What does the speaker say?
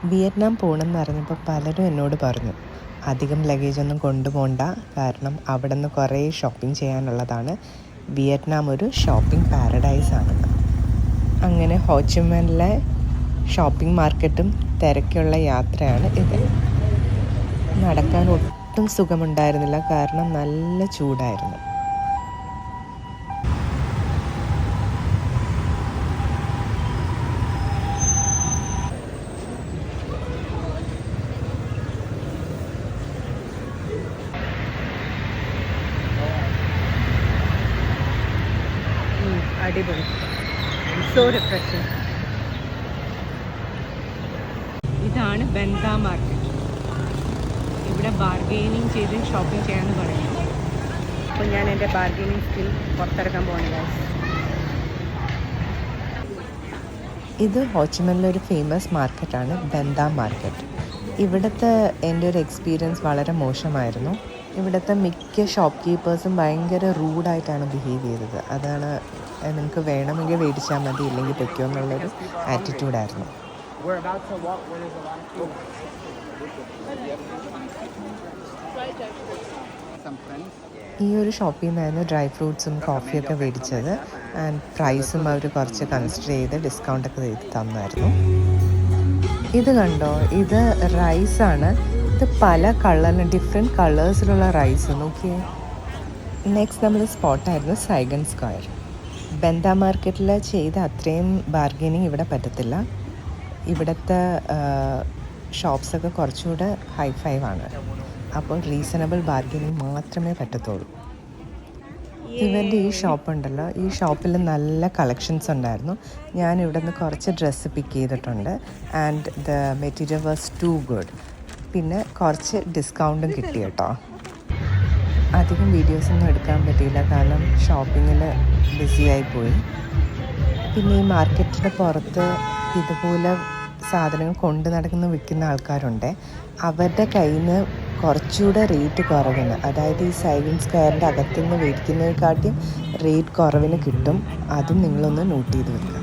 Vietnam പോകണമെന്ന് അറിഞ്ഞപ്പോൾ പലരും എന്നോട് പറഞ്ഞു അധികം ലഗേജൊന്നും കൊണ്ടുപോകണ്ട, കാരണം അവിടെ നിന്ന് കുറേ ഷോപ്പിംഗ് ചെയ്യാനുള്ളതാണ്. വിയറ്റ്നാം ഒരു ഷോപ്പിംഗ് പാരഡൈസാണെന്ന്. അങ്ങനെ ഹോച്ചിമിനിലെ ഷോപ്പിംഗ് മാർക്കറ്റും തിരക്കുള്ള യാത്രയാണ് ഇത്. നടക്കാൻ ഒട്ടും സുഖമുണ്ടായിരുന്നില്ല, കാരണം നല്ല ചൂടായിരുന്നു. അടിപൊളി, സോ റിഫ്രഷിംഗ്. ഇതാണ് ബെന്താ മാർക്കറ്റ്. ഇവിടെ ബാർഗെയിനിങ് ചെയ്ത് ഷോപ്പിംഗ് ചെയ്യാമെന്ന് പറയുന്നു. അപ്പോൾ ഞാൻ എൻ്റെ ബാർഗെയിനിങ് സ്കിൽ പുറത്തിറക്കാൻ പോകുന്നത്. ഇത് ഹോച്ചിമിനിലെ ഒരു ഫേമസ് മാർക്കറ്റാണ് ബെന്താ മാർക്കറ്റ്. ഇവിടുത്തെ എൻ്റെ ഒരു എക്സ്പീരിയൻസ് വളരെ മോശമായിരുന്നു. ഇവിടുത്തെ മിക്ക ഷോപ്പ് കീപ്പേഴ്സും ഭയങ്കര റൂഡായിട്ടാണ് ബിഹേവ് ചെയ്തത്. അതാണ് നിങ്ങൾക്ക് വേണമെങ്കിൽ മേടിച്ചാൽ മതി, ഇല്ലെങ്കിൽ പൊയ്ക്കോ എന്നുള്ളൊരു ആറ്റിറ്റ്യൂഡായിരുന്നു. ഈ ഒരു ഷോപ്പിൽ നിന്നായിരുന്നു ഡ്രൈ ഫ്രൂട്ട്സും കോഫിയൊക്കെ മേടിച്ചത്. ആൻഡ് പ്രൈസും അവർ കുറച്ച് കൺസിഡർ ചെയ്ത് ഡിസ്കൗണ്ടൊക്കെ ചെയ്ത് തന്നായിരുന്നു. ഇത് കണ്ടോ, ഇത് റൈസാണ്. ഇത് പല കളറിലും ഡിഫറെൻറ്റ് കളേഴ്സിലുള്ള റൈസ് നോക്കിയേ. നെക്സ്റ്റ് നമ്മൾ സ്പോട്ടായിരുന്നു സൈഗൺ സ്ക്വയർ. ബെന്താ മാർക്കറ്റിൽ ചെയ്ത അത്രയും ബാർഗെയിനിങ് ഇവിടെ പറ്റത്തില്ല. ഇവിടുത്തെ ഷോപ്സൊക്കെ കുറച്ചുകൂടെ ഹൈഫൈവാണ്. അപ്പോൾ റീസണബിൾ ബാർഗെയിനിങ് മാത്രമേ പറ്റത്തുള്ളൂ. ഇവരുടെ ഈ ഷോപ്പുണ്ടല്ലോ, ഈ ഷോപ്പിൽ നല്ല കളക്ഷൻസ് ഉണ്ടായിരുന്നു. ഞാൻ ഇവിടെ നിന്ന് കുറച്ച് ഡ്രസ്സ് പിക്ക് ചെയ്തിട്ടുണ്ട്. And the material was too good. പിന്നെ കുറച്ച് ഡിസ്കൗണ്ടും കിട്ടി കേട്ടോ. അധികം വീഡിയോസൊന്നും എടുക്കാൻ പറ്റിയില്ല, കാരണം ഷോപ്പിങ്ങിൽ ബിസിയായിപ്പോയി. പിന്നെ ഈ മാർക്കറ്റിൻ്റെ പുറത്ത് ഇതുപോലെ സാധനങ്ങൾ കൊണ്ട് നടക്കുന്ന വിൽക്കുന്ന ആൾക്കാരുണ്ട്. അവരുടെ കയ്യിൽ നിന്ന് കുറച്ചുകൂടെ റേറ്റ് കുറവിന്, അതായത് ഈ സൈഗൺ സ്ക്വയറിൻ്റെ അകത്തുനിന്ന് മേടിക്കുന്നതിനെക്കാട്ടിയും റേറ്റ് കുറവിന് കിട്ടും. അതും നിങ്ങളൊന്ന് നോട്ട് ചെയ്ത് വെക്കുക.